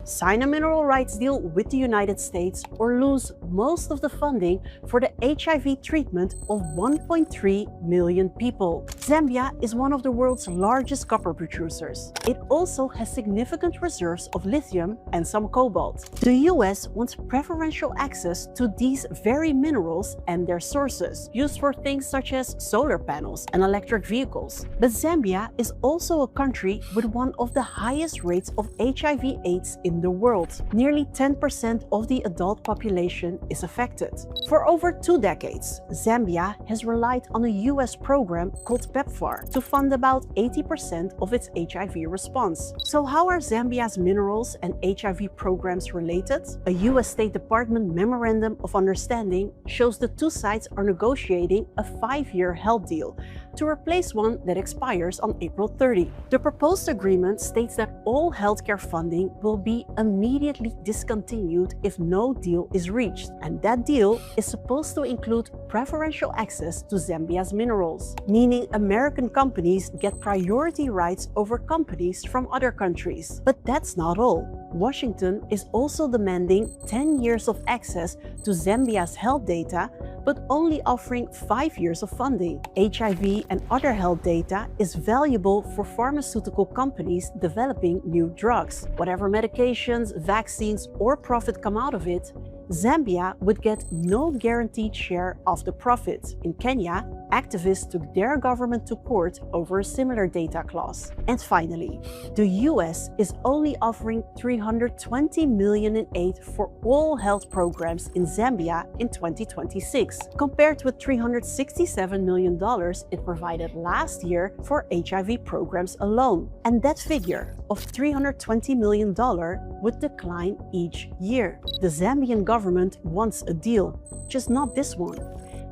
sign a mineral rights deal with the United States, or lose most of the funding for the HIV treatment of 1.3 million people. Zambia is one of the world's largest copper producers. It also has significant reserves of lithium and some cobalt. The US wants preferential access to these very minerals and their sources, used for things such as solar panels and electric vehicles. But Zambia is also a country with one of the highest rates of HIV/AIDS in the world. Nearly 10% of the adult population is affected. For over 2 decades, Zambia has relied on a US program called PEPFAR to fund about 80% of its HIV response. So how are Zambia's minerals and HIV programs related? A US State Department Memorandum of Understanding shows the two sides are negotiating a 5-year health deal to replace one that expires on April 30. The proposed agreement states that all healthcare funding will be immediately discontinued if no deal is reached, and that deal is supposed to include preferential access to Zambia's minerals, meaning American companies get priority rights over companies from other countries. But that's not all. Washington is also demanding 10 years of access to Zambia's health data, but only offering 5 years of funding. HIV and other health data is valuable for pharmaceutical companies developing new drugs. Whatever medications, vaccines, or profit come out of it, Zambia would get no guaranteed share of the profit. In Kenya, activists took their government to court over a similar data clause. And finally, the US is only offering $320 million in aid for all health programs in Zambia in 2026, compared with $367 million it provided last year for HIV programs alone. And that figure of $320 million would decline each year. The Zambian government wants a deal, just not this one.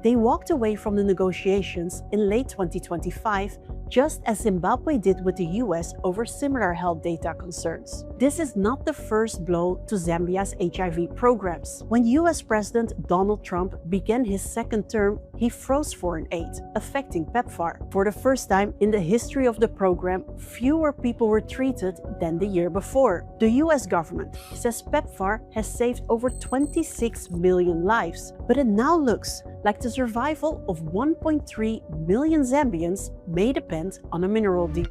They walked away from the negotiations in late 2025, just as Zimbabwe did with the US over similar health data concerns. This is not the first blow to Zambia's HIV programs. When US President Donald Trump began his second term, he froze foreign aid, affecting PEPFAR. For the first time in the history of the program, fewer people were treated than the year before. The US government says PEPFAR has saved over 26 million lives, but it now looks like the survival of 1.3 million Zambians may depend on a mineral deal.